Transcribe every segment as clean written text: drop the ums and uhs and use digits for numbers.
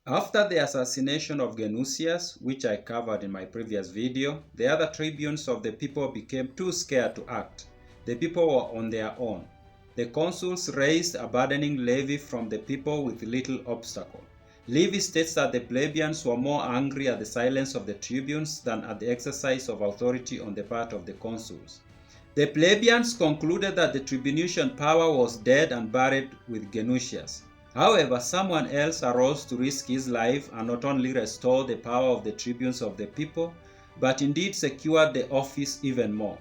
After the assassination of Genucius, which I covered in my previous video, the other tribunes of the people became too scared to act. The people were on their own. The consuls raised a burdening levy from the people with little obstacle. Livy states that the plebeians were more angry at the silence of the tribunes than at the exercise of authority on the part of the consuls. The plebeians concluded that the tribunician power was dead and buried with Genucius. However, someone else arose to risk his life and not only restore the power of the tribunes of the people, but indeed secured the office even more.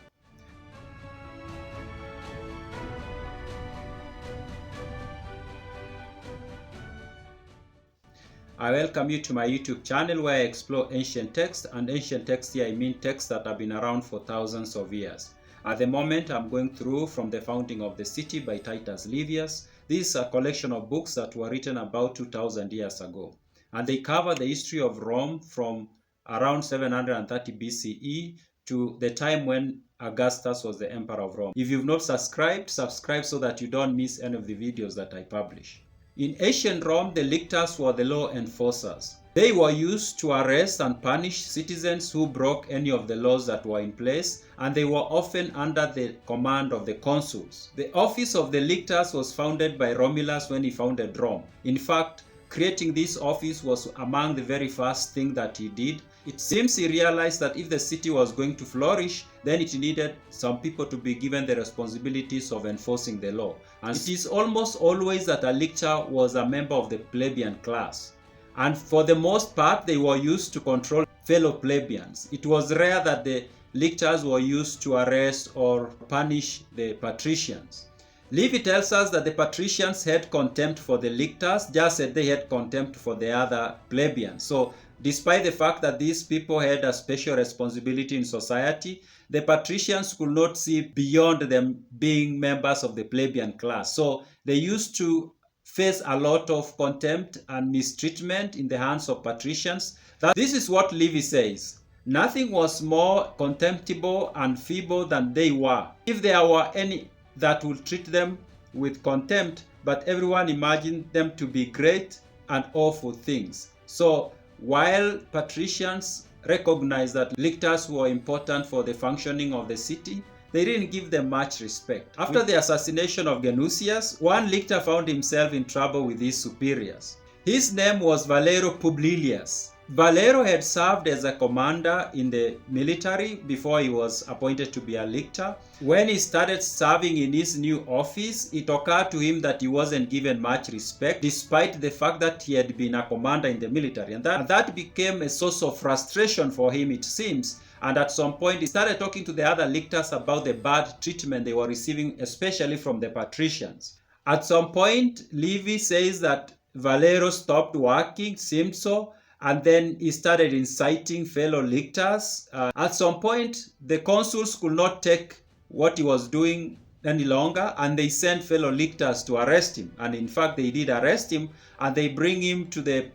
I welcome you to my YouTube channel where I explore ancient texts, and ancient texts here I mean texts that have been around for thousands of years. At the moment I'm going through From the Founding of the City by Titus Livius. This is a collection of books that were written about 2000 years ago, and they cover the history of Rome from around 730 BCE to the time when Augustus was the emperor of Rome. If you've not subscribed, subscribe so that you don't miss any of the videos that I publish. In ancient Rome, the lictors were the law enforcers. They were used to arrest and punish citizens who broke any of the laws that were in place, and they were often under the command of the consuls. The office of the lictors was founded by Romulus when he founded Rome. In fact, creating this office was among the very first thing that he did. It seems he realized that if the city was going to flourish, then it needed some people to be given the responsibilities of enforcing the law. And it is almost always that a lictor was a member of the plebeian class. And for the most part, they were used to control fellow plebeians. It was rare that the lictors were used to arrest or punish the patricians. Livy tells us that the patricians had contempt for the lictors, just as they had contempt for the other plebeians. So despite the fact that these people had a special responsibility in society, the patricians could not see beyond them being members of the plebeian class. So they used to face a lot of contempt and mistreatment in the hands of patricians. This is what Livy says: nothing was more contemptible and feeble than they were, if there were any that would treat them with contempt, but everyone imagined them to be great and awful things. So while patricians recognized that lictors were important for the functioning of the city, they didn't give them much respect. After the assassination of Genucius, one lictor found himself in trouble with his superiors. His name was Volero Publilius. Volero had served as a commander in the military before he was appointed to be a lictor. When he started serving in his new office, it occurred to him that he wasn't given much respect, despite the fact that he had been a commander in the military. And that became a source of frustration for him, it seems. And at some point, he started talking to the other lictors about the bad treatment they were receiving, especially from the patricians. At some point, Livy says that Volero stopped working, seemed so, and then he started inciting fellow lictors. At some point, the consuls could not take what he was doing any longer, and they sent fellow lictors to arrest him. And in fact, they did arrest him, and they bring him to the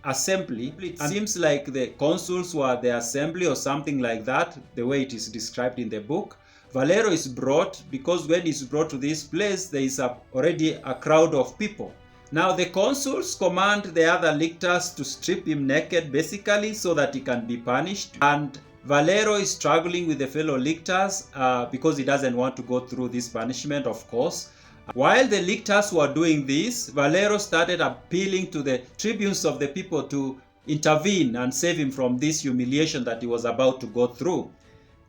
assembly. It seems like the consuls were the assembly or something like that, the way it is described in the book. Volero is brought, because when he's brought to this place, there is already a crowd of people. Now the consuls command the other lictors to strip him naked, basically, so that he can be punished. And Volero is struggling with the fellow lictors because he doesn't want to go through this punishment, of course. While the lictors were doing this, Volero started appealing to the tribunes of the people to intervene and save him from this humiliation that he was about to go through.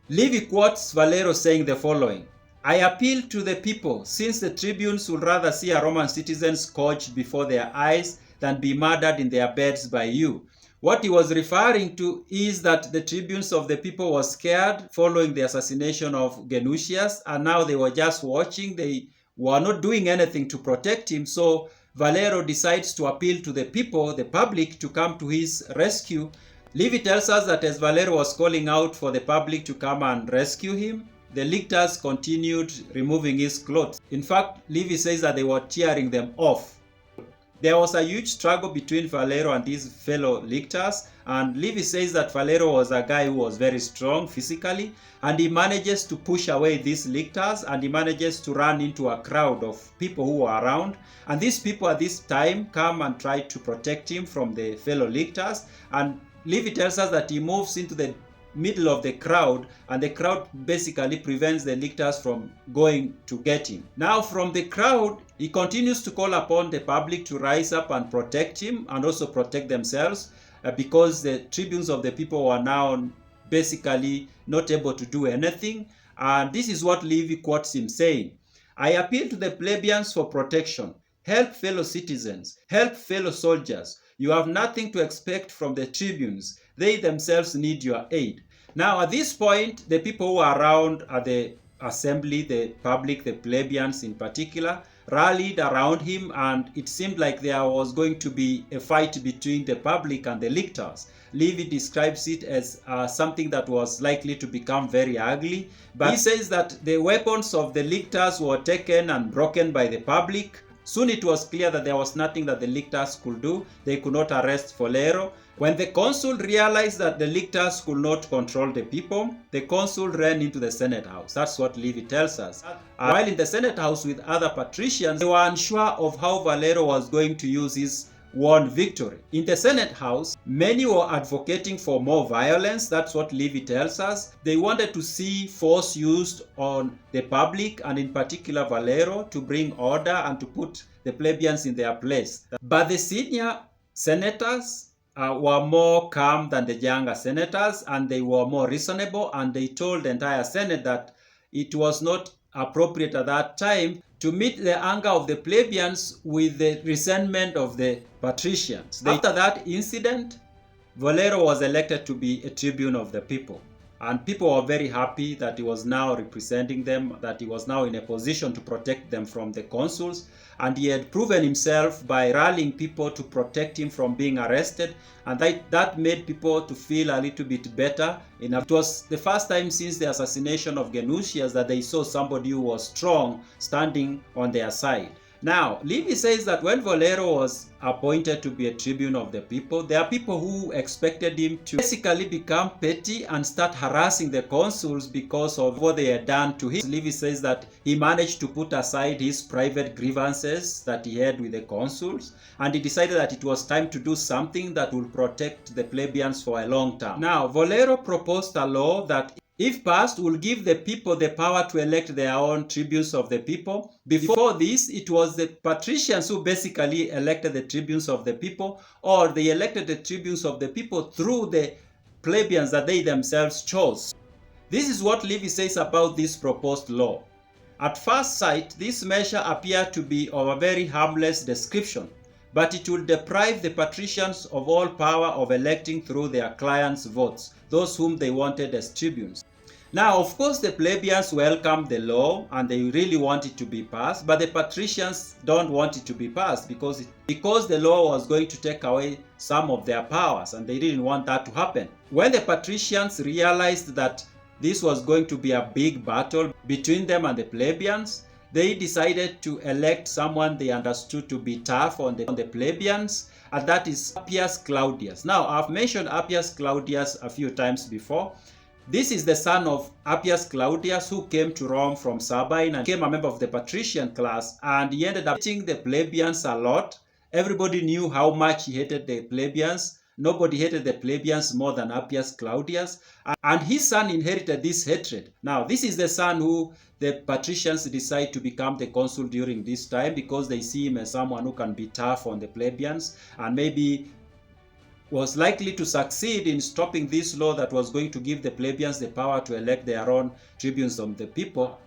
Livy quotes Volero saying the following: "I appeal to the people, since the tribunes would rather see a Roman citizen scourged before their eyes than be murdered in their beds by you." What he was referring to is that the tribunes of the people were scared following the assassination of Genucius, and now they were just watching. They were not doing anything to protect him. So Volero decides to appeal to the people, the public, to come to his rescue. Livy tells us that as Volero was calling out for the public to come and rescue him, the lictors continued removing his clothes. In fact, Livy says that they were tearing them off. There was a huge struggle between Volero and his fellow lictors, and Livy says that Volero was a guy who was very strong physically, and he manages to push away these lictors, and he manages to run into a crowd of people who were around, and these people at this time come and try to protect him from the fellow lictors, and Livy tells us that he moves into the middle of the crowd, and the crowd basically prevents the lictors from going to get him. Now from the crowd, he continues to call upon the public to rise up and protect him and also protect themselves, because the tribunes of the people were now basically not able to do anything. And this is what Livy quotes him saying, "I appeal to the plebeians for protection. Help fellow citizens, help fellow soldiers. You have nothing to expect from the tribunes. They themselves need your aid." Now at this point, the people who are around at the assembly, the public, the plebeians in particular, rallied around him, and it seemed like there was going to be a fight between the public and the lictors. Livy describes it as something that was likely to become very ugly, but he says that the weapons of the lictors were taken and broken by the public. Soon it was clear that there was nothing that the lictors could do. They could not arrest Volero. When the consul realized that the lictors could not control the people, the consul ran into the Senate house. That's what Livy tells us. While in the Senate house with other patricians, they were unsure of how Volero was going to use his won victory. In the Senate house, many were advocating for more violence. That's what Livy tells us. They wanted to see force used on the public, and in particular Volero, to bring order and to put the plebeians in their place. But the senior senators were more calm than the younger senators, and they were more reasonable, and they told the entire Senate that it was not appropriate at that time to meet the anger of the plebeians with the resentment of the patricians. After that incident, Volero was elected to be a tribune of the people. And people were very happy that he was now representing them, that he was now in a position to protect them from the consuls. And he had proven himself by rallying people to protect him from being arrested. And that made people to feel a little bit better. It was the first time since the assassination of Genucius that they saw somebody who was strong standing on their side. Now, Livy says that when Volero was appointed to be a tribune of the people, there are people who expected him to basically become petty and start harassing the consuls because of what they had done to him. Livy says that he managed to put aside his private grievances that he had with the consuls, and he decided that it was time to do something that would protect the plebeians for a long time. Now, Volero proposed a law that, if passed, will give the people the power to elect their own tribunes of the people. Before this, it was the patricians who basically elected the tribunes of the people, or they elected the tribunes of the people through the plebeians that they themselves chose. This is what Livy says about this proposed law. At first sight, this measure appeared to be of a very harmless description, but it will deprive the patricians of all power of electing through their clients' votes, those whom they wanted as tribunes. Now, of course, the plebeians welcomed the law and they really want it to be passed, but the patricians don't want it to be passed because the law was going to take away some of their powers, and they didn't want that to happen. When the patricians realized that this was going to be a big battle between them and the plebeians, they decided to elect someone they understood to be tough on the plebeians, and that is Appius Claudius. Now, I've mentioned Appius Claudius a few times before. This is the son of Appius Claudius, who came to Rome from Sabine and became a member of the patrician class, and he ended up hating the plebeians a lot. Everybody knew how much he hated the plebeians. Nobody hated the plebeians more than Appius Claudius, and his son inherited this hatred. Now, this is the son who the patricians decide to become the consul during this time, because they see him as someone who can be tough on the plebeians and maybe was likely to succeed in stopping this law that was going to give the plebeians the power to elect their own tribunes of the people.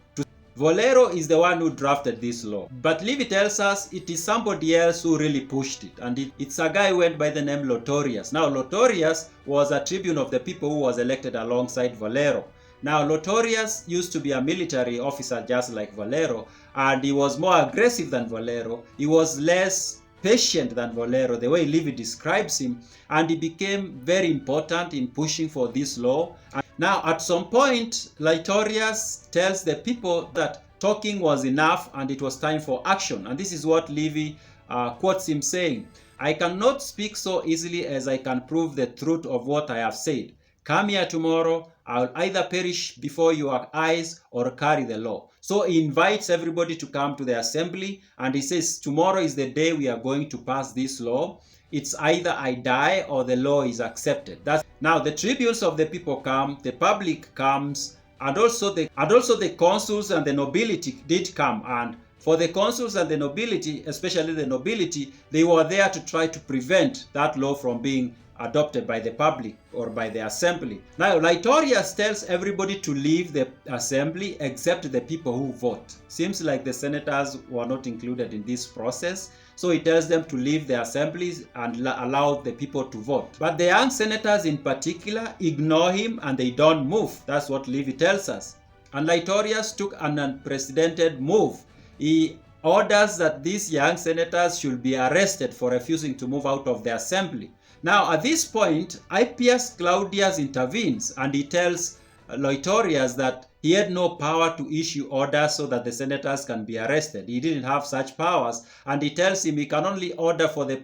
Volero is the one who drafted this law, but Livy tells us it is somebody else who really pushed it, and it's a guy who went by the name Lotorius. Now, Lotorius was a tribune of the people who was elected alongside Volero. Now, Lotorius used to be a military officer just like Volero, and he was more aggressive than Volero. He was less patient than Volero, the way Livy describes him, and he became very important in pushing for this law. Now, at some point, Lotorius tells the people that talking was enough and it was time for action. And this is what Livy quotes him saying, "I cannot speak so easily as I can prove the truth of what I have said. Come here tomorrow, I will either perish before your eyes or carry the law." So he invites everybody to come to the assembly, and he says, tomorrow is the day we are going to pass this law. It's either I die or the law is accepted. Now the tribunes of the people come, the public comes, and also the consuls and the nobility did come. And for the consuls and the nobility, especially the nobility, they were there to try to prevent that law from being adopted by the public or by the assembly. Now, Lictorius tells everybody to leave the assembly except the people who vote. Seems like the senators were not included in this process. So he tells them to leave the assemblies and allow the people to vote. But the young senators in particular ignore him and they don't move. That's what Livy tells us. And Lictorius took an unprecedented move. He orders that these young senators should be arrested for refusing to move out of the assembly. Now, at this point, Appius Claudius intervenes and he tells Lictorius that he had no power to issue orders so that the senators can be arrested. He didn't have such powers, and he tells him he can only order for the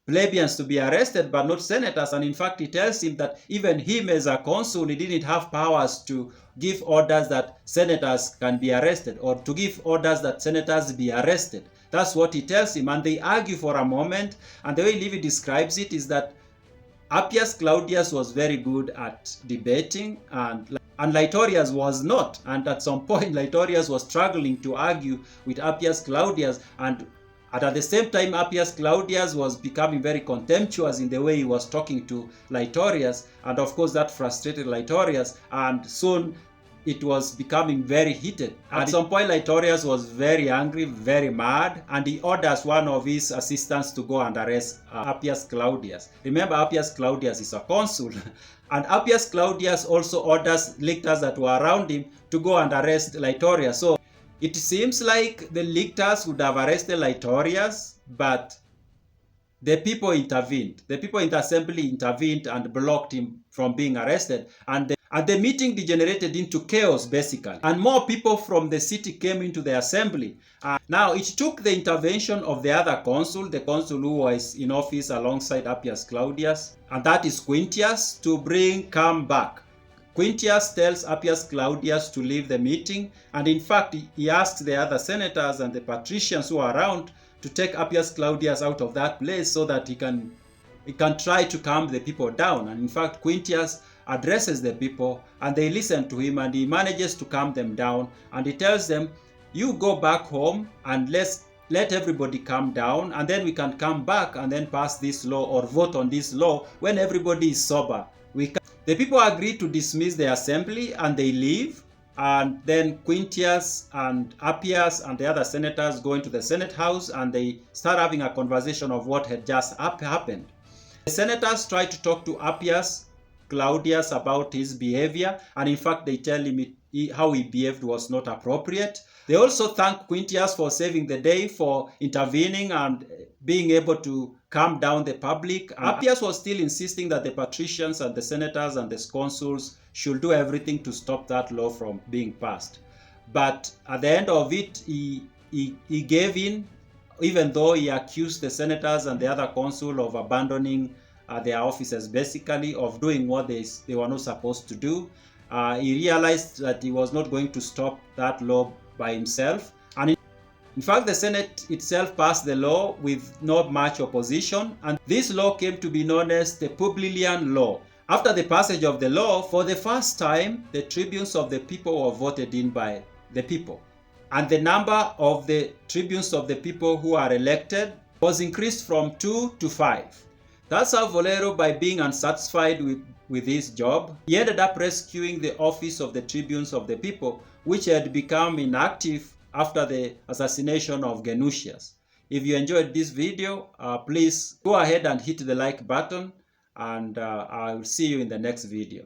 plebeians to be arrested but not senators. And in fact, he tells him that even him as a consul, he didn't have powers to give orders that senators can be arrested or to give orders that senators be arrested. That's what he tells him, and they argue for a moment. And the way Livy describes it is that Appius Claudius was very good at debating, and Lictorius was not. And at some point, Lictorius was struggling to argue with Appius Claudius, and at the same time, Appius Claudius was becoming very contemptuous in the way he was talking to Lictorius, and of course that frustrated Lictorius, and soon it was becoming very heated. At some point, Lictorius was very angry, very mad, and he orders one of his assistants to go and arrest Appius Claudius. Remember, Appius Claudius is a consul, and Appius Claudius also orders lictors that were around him to go and arrest Lictorius. So it seems like the lictors would have arrested Lictorius, but the people intervened. The people in the assembly intervened and blocked him from being arrested. And the meeting degenerated into chaos, basically. And more people from the city came into the assembly. Now, it took the intervention of the other consul, the consul who was in office alongside Appius Claudius, and that is Quintius, to bring calm back. Quintius tells Appius Claudius to leave the meeting, and in fact, he asks the other senators and the patricians who are around to take Appius Claudius out of that place so that he can try to calm the people down. And in fact, Quintius addresses the people and they listen to him, and he manages to calm them down, and he tells them, you go back home and let everybody calm down, and then we can come back and then pass this law or vote on this law when everybody is sober. The people agree to dismiss the assembly and they leave. And then Quintius and Appius and the other senators go into the Senate house and they start having a conversation of what had just happened. The senators try to talk to Appius Claudius about his behavior, and in fact they tell him how he behaved was not appropriate. They also thank Quintius for saving the day, for intervening and being able to calm down the public. Appius was still insisting that the patricians and the senators and the consuls should do everything to stop that law from being passed. But at the end of it, he gave in, even though he accused the senators and the other consul of abandoning their offices, basically of doing what they were not supposed to do. He realized that he was not going to stop that law by himself. And in fact, the Senate itself passed the law with not much opposition, and this law came to be known as the Publilian law. After the passage of the law, for the first time, the tribunes of the people were voted in by the people. And the number of the tribunes of the people who are elected was increased from 2 to 5. That's how Volero, by being unsatisfied with his job, he ended up rescuing the office of the tribunes of the people, which had become inactive after the assassination of Genucius. If you enjoyed this video, please go ahead and hit the like button, and I will see you in the next video.